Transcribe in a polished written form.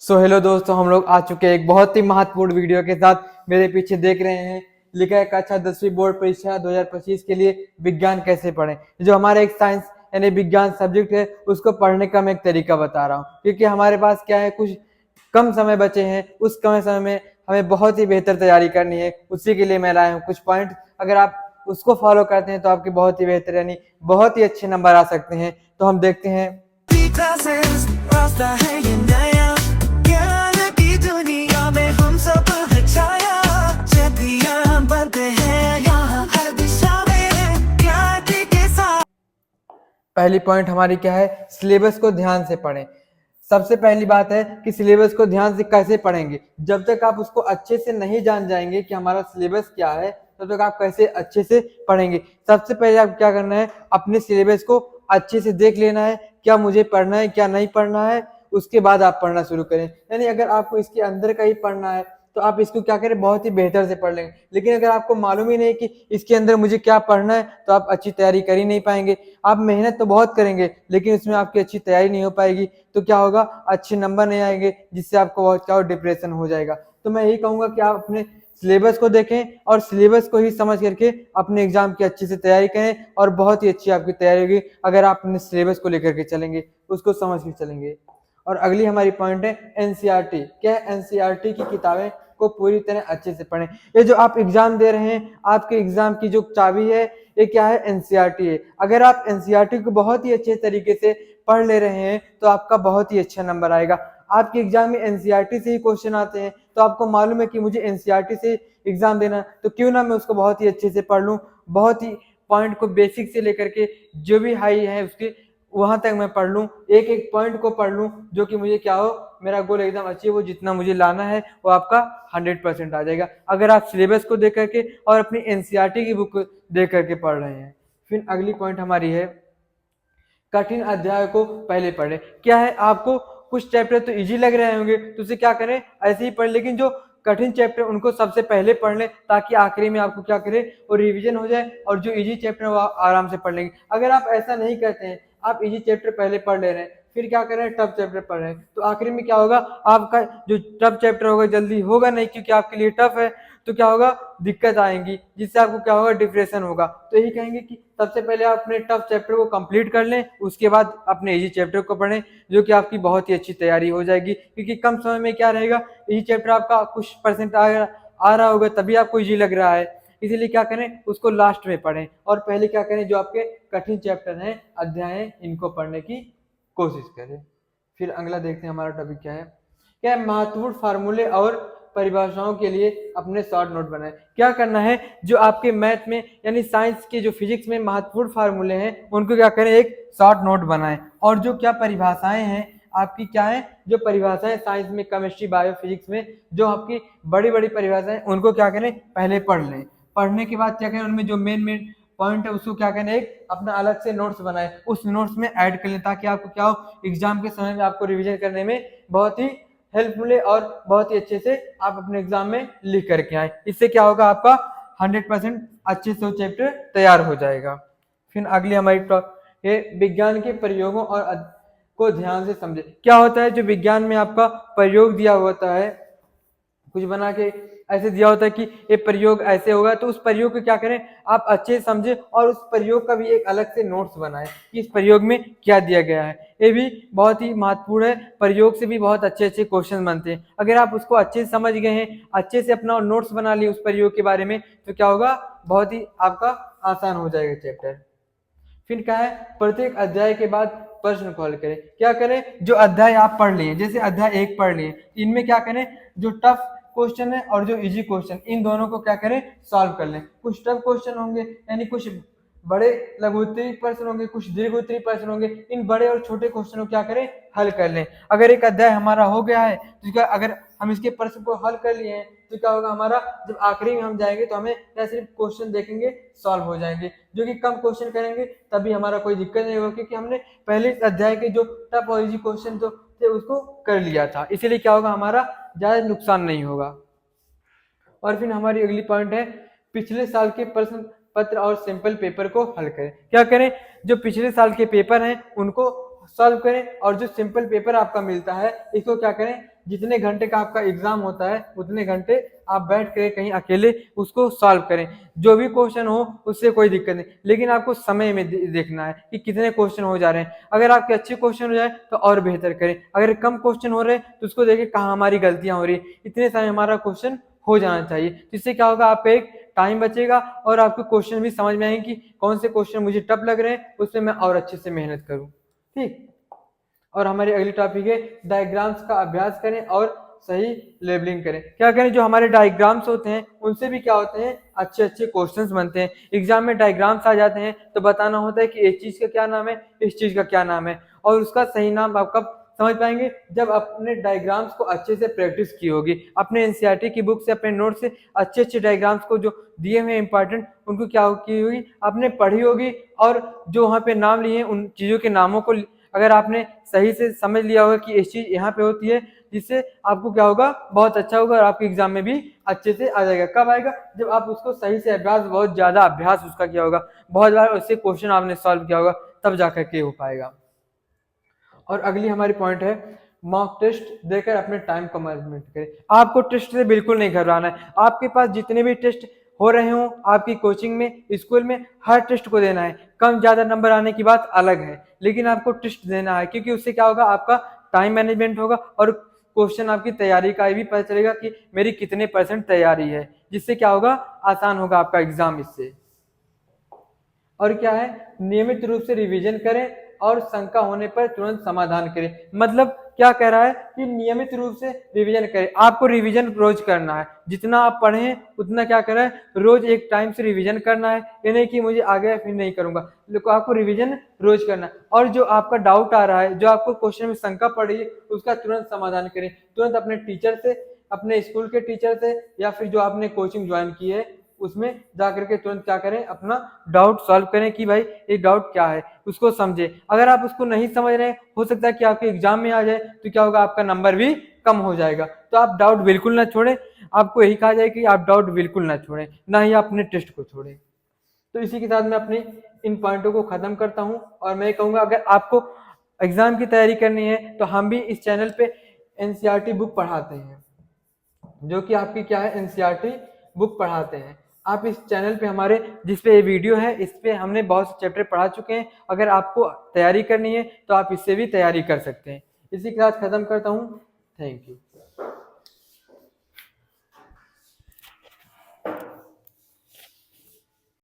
Hello दोस्तों, हम लोग आ चुके हैं एक बहुत ही महत्वपूर्ण वीडियो के साथ। मेरे पीछे देख रहे हैं लिखा है कक्षा 10वीं बोर्ड परीक्षा 2025 के लिए विज्ञान कैसे पढ़ें। जो हमारा एक साइंस यानी विज्ञान सब्जेक्ट है उसको पढ़ने का मैं एक तरीका बता रहा हूँ, क्योंकि हमारे पास क्या है, कुछ कम समय बचे हैं। उस कम समय में हमें बहुत ही बेहतर तैयारी करनी है। उसी के लिए मैं लाया हूँ कुछ पॉइंट। अगर आप उसको फॉलो करते हैं तो आपके बहुत ही बेहतर यानी बहुत ही अच्छे नंबर आ सकते हैं। तो हम देखते हैं। पहली पॉइंट हमारी क्या है, सिलेबस को ध्यान से पढ़ें। सबसे पहली बात है कि सिलेबस को ध्यान से कैसे पढ़ेंगे। जब तक आप उसको अच्छे से नहीं जान जाएंगे कि हमारा सिलेबस क्या है, तब तक आप कैसे अच्छे से पढ़ेंगे। सबसे पहले आप क्या करना है, अपने सिलेबस को अच्छे से देख लेना है, क्या मुझे पढ़ना है क्या नहीं पढ़ना है। उसके बाद आप पढ़ना शुरू करें। यानी अगर आपको इसके अंदर का ही पढ़ना है तो आप इसको क्या करें, बहुत ही बेहतर से पढ़ लेंगे। लेकिन अगर आपको मालूम ही नहीं कि इसके अंदर मुझे क्या पढ़ना है, तो आप अच्छी तैयारी कर ही नहीं पाएंगे। आप मेहनत तो बहुत करेंगे लेकिन उसमें आपकी अच्छी तैयारी नहीं हो पाएगी। तो क्या होगा, अच्छे नंबर नहीं आएंगे, जिससे आपको बहुत क्या डिप्रेशन हो जाएगा। तो मैं यही कहूंगा कि आप अपने सिलेबस को देखें और सिलेबस को ही समझ करके अपने एग्जाम की अच्छे से तैयारी करें, और बहुत ही अच्छी आपकी तैयारी होगी अगर आप अपने सिलेबस को लेकर के चलेंगे, उसको समझ के चलेंगे। और अगली हमारी पॉइंट है एनसीईआरटी। क्या है, एनसीईआरटी की किताबें को पूरी तरह अच्छे से पढ़ें। ये जो आप एग्जाम दे रहे हैं, आपके एग्जाम की जो चाबी है ये क्या है, एनसीईआरटी है। अगर आप एनसीईआरटी को बहुत ही अच्छे तरीके से पढ़ ले रहे हैं तो आपका बहुत ही अच्छा नंबर आएगा। आपके एग्जाम में एनसीईआरटी से ही क्वेश्चन आते हैं, तो आपको मालूम है कि मुझे एनसीईआरटी से एग्जाम देना, तो क्यों ना मैं उसको बहुत ही अच्छे से पढ़ लूँ। बहुत ही पॉइंट को बेसिक से लेकर के जो भी हाई है उसके वहां तक मैं पढ़ लूँ, एक एक पॉइंट को पढ़ लूँ, जो कि मुझे क्या हो, मेरा गोल एकदम अचीव हो। जितना मुझे लाना है वो आपका 100% आ जाएगा, अगर आप सिलेबस को देख करके और अपनी एनसीईआरटी की बुक देख करके पढ़ रहे हैं। फिर अगली पॉइंट हमारी है कठिन अध्याय को पहले पढ़े। क्या है, आपको कुछ चैप्टर तो इजी लग रहे होंगे तो उसे क्या करें, ऐसे ही पढ़, लेकिन जो कठिन चैप्टर उनको सबसे पहले पढ़ लें, ताकि आखिरी में आपको क्या करें, वो रिवीजन हो जाए और जो इजी चैप्टर है वो आप आराम से पढ़ लेंगे। अगर आप ऐसा नहीं करते हैं, आप इजी चैप्टर पहले पढ़ ले रहे हैं, फिर क्या कर रहे हैं, टफ चैप्टर पढ़ रहे हैं, तो आखिरी में क्या होगा, आपका जो टफ चैप्टर होगा जल्दी होगा नहीं, क्योंकि आपके लिए टफ है। तो क्या होगा, दिक्कत आएंगी, जिससे आपको क्या होगा, डिप्रेशन होगा। तो यही कहेंगे कि सबसे पहले आप अपने टफ चैप्टर को कंप्लीट कर लें, उसके बाद अपने इजी चैप्टर को पढ़ें, जो कि आपकी बहुत ही अच्छी तैयारी हो जाएगी। क्योंकि कम समय में क्या रहेगा, इजी चैप्टर आपका कुछ परसेंट आ रहा होगा तभी आपको इजी लग रहा है, इसीलिए क्या करें, उसको लास्ट में पढ़ें। और पहले क्या करें, जो आपके कठिन चैप्टर हैं, अध्याय हैं, इनको पढ़ने की कोशिश करें। फिर अगला देखते हैं हमारा टॉपिक क्या है। क्या है, महत्वपूर्ण फार्मूले और परिभाषाओं के लिए अपने शॉर्ट नोट बनाएं। क्या करना है, जो आपके मैथ में यानी साइंस के जो फिजिक्स में महत्वपूर्ण फार्मूले हैं उनको क्या करें, एक शॉर्ट नोट बनाएं। और जो क्या परिभाषाएं हैं आपकी, क्या है, जो परिभाषाएं साइंस में, केमिस्ट्री, बायो, फिजिक्स में जो आपकी बड़ी बड़ी परिभाषाएं, उनको क्या करें, पहले पढ़ लें। पढ़ने के बाद क्या करें, उनमें जो मेन मेन पॉइंट है उसको क्या करें, एक अपना अलग से नोट्स बनाए, उस नोट्स में ऐड कर लें, ताकि आपको क्या हो, एग्जाम के समय में आपको रिवीजन करने में बहुत ही हेल्पफुल है और बहुत ही अच्छे से आप अपने एग्जाम में लिख करके आए। इससे क्या होगा, आपका 100% अच्छे से चैप्टर तैयार हो जाएगा। फिर अगली हमारी ये विज्ञान के प्रयोगों और को ध्यान से समझे। क्या होता है, जो विज्ञान में आपका प्रयोग दिया होता है, कुछ बना के ऐसे दिया होता है कि ये प्रयोग ऐसे होगा, तो उस प्रयोग को क्या करें, आप अच्छे से समझे और उस प्रयोग का भी एक अलग से नोट्स बनाएं कि इस प्रयोग में क्या दिया गया है। ये भी बहुत ही महत्वपूर्ण है, प्रयोग से भी बहुत अच्छे अच्छे क्वेश्चन बनते हैं। अगर आप उसको अच्छे से समझ गए हैं, अच्छे से अपना नोट्स बना लिए उस प्रयोग के बारे में, तो क्या होगा, बहुत ही आपका आसान हो जाएगा चैप्टर। फिर क्या है, प्रत्येक अध्याय के बाद प्रश्न को हल करें। क्या करें, जो अध्याय आप पढ़ लिए, जैसे अध्याय 1 पढ़ लिए, इनमें क्या करें, जो टफ क्वेश्चन है और जो इजी क्वेश्चन, इन दोनों को क्या करें, सॉल्व कर लें। कुछ टफ क्वेश्चन होंगे, यानी कुछ बड़े लघु उत्तरीय प्रश्न होंगे, कुछ दीर्घ उत्तरीय प्रश्न होंगे, इन बड़े और छोटे क्वेश्चनों को क्या करें, हल कर लें। अगर एक अध्याय हमारा हो गया है तो क्या, अगर हम इसके प्रश्न को हल कर लिए हैं, तो क्या होगा, हमारा जब आखिरी में हम जाएंगे तो हमें क्या सिर्फ क्वेश्चन देखेंगे, सॉल्व हो जाएंगे। जो कि कम क्वेश्चन करेंगे तभी हमारा कोई दिक्कत नहीं होगा, क्योंकि हमने पहले अध्याय के जो टफ और इजी क्वेश्चन तो थे उसको कर लिया था, इसीलिए क्या होगा, हमारा ज्यादा नुकसान नहीं होगा। और फिर हमारी अगली पॉइंट है, पिछले साल के प्रश्न पत्र और सिंपल पेपर को हल करें। क्या करें, जो पिछले साल के पेपर हैं उनको सॉल्व करें, और जो सिंपल पेपर आपका मिलता है इसको क्या करें, जितने घंटे का आपका एग्जाम होता है उतने घंटे आप बैठ कर कहीं अकेले उसको सॉल्व करें, जो भी क्वेश्चन हो उससे कोई दिक्कत नहीं, लेकिन आपको समय में देखना है कि कितने क्वेश्चन हो जा रहे हैं। अगर आपके अच्छे क्वेश्चन हो जाए तो और बेहतर करें, अगर कम क्वेश्चन हो रहे हैं तो उसको देखें कहाँ हमारी गलतियां हो रही है, इतने समय हमारा क्वेश्चन हो जाना चाहिए। जिससे क्या होगा, आपका एक टाइम बचेगा और आपको क्वेश्चन भी समझ में आएंगे कि कौन से क्वेश्चन मुझे टफ लग रहे हैं, उसमें मैं और अच्छे से मेहनत करूं। ठीक। और हमारी अगली टॉपिक है डायग्राम्स का अभ्यास करें और सही लेबलिंग करें। क्या करें, जो हमारे डायग्राम्स होते हैं उनसे भी क्या होते हैं, अच्छे अच्छे क्वेश्चंस बनते हैं। एग्जाम में डायग्राम्स आ जाते हैं तो बताना होता है कि इस चीज का क्या नाम है, इस चीज का क्या नाम है, और उसका सही नाम आप कब समझ पाएंगे, जब अपने डायग्राम्स को अच्छे से प्रैक्टिस की होगी। अपने एनसीईआरटी की बुक से, अपने नोट से अच्छे अच्छे डायग्राम्स को जो दिए हुए इंपॉर्टेंट, उनको क्या की होगी, आपने पढ़ी होगी, और जो वहाँ पे नाम लिए उन चीजों के नामों को अगर आपने सही से समझ लिया होगा कि इस चीज यहाँ पे होती है, जिससे आपको क्या होगा, बहुत अच्छा होगा और आपके एग्जाम में भी अच्छे से आ जाएगा। कब आएगा, जब आप उसको सही से अभ्यास, बहुत ज्यादा अभ्यास उसका किया होगा, बहुत बार उससे क्वेश्चन आपने सॉल्व किया होगा, तब जाकर के हो पाएगा। और अगली हमारी पॉइंट है मॉक टेस्ट देकर अपने टाइम को मैनेजमेंट करें। आपको टेस्ट से बिल्कुल नहीं घबराना है। आपके पास जितने भी टेस्ट हो रहे हो आपकी कोचिंग में, स्कूल में, हर टेस्ट को देना है। कम ज्यादा नंबर आने की बात अलग है, लेकिन आपको टेस्ट देना है, क्योंकि उससे क्या होगा, आपका टाइम मैनेजमेंट होगा और क्वेश्चन आपकी तैयारी का भी पता चलेगा कि मेरी कितने % तैयारी है, जिससे क्या होगा, आसान होगा आपका एग्जाम इससे। और क्या है, नियमित रूप से रिवीजन करें और शंका होने पर तुरंत समाधान करें। मतलब क्या कह रहा है कि नियमित रूप से रिवीजन करें। आपको रिवीजन रोज करना है, जितना आप पढ़ें उतना क्या करें, रोज एक टाइम से रिवीजन करना है। ये नहीं कि मुझे आ गया फिर नहीं करूंगा, लेकिन आपको रिवीजन रोज करना है। और जो आपका डाउट आ रहा है, जो आपको क्वेश्चन में शंका पड़ रही है, उसका तुरंत समाधान करें। तुरंत अपने टीचर से, अपने स्कूल के टीचर से, या फिर जो आपने कोचिंग ज्वाइन की है उसमें जाकर के तुरंत क्या करें, अपना डाउट सॉल्व करें कि भाई ये डाउट क्या है, उसको समझे। अगर आप उसको नहीं समझ रहे, हो सकता है कि आपके एग्जाम में आ जाए, तो क्या होगा, आपका नंबर भी कम हो जाएगा। तो आप डाउट बिल्कुल ना छोड़ें। आपको यही कहा जाए कि आप डाउट बिल्कुल ना छोड़ें, ना ही अपने टेस्ट को छोड़ें। तो इसी के साथ मैं अपने इन पॉइंटों को खत्म करता हूं, और मैं कहूंगा अगर आपको एग्जाम की तैयारी करनी है तो हम भी इस चैनल पे एनसीईआरटी बुक पढ़ाते हैं, जो कि आपकी क्या है, एनसीईआरटी बुक पढ़ाते हैं। आप इस चैनल पे हमारे, जिस पे ये वीडियो है, इस पे हमने बहुत से चैप्टर पढ़ा चुके हैं। अगर आपको तैयारी करनी है तो आप इससे भी तैयारी कर सकते हैं। इसी के साथ खत्म करता हूँ। Thank you.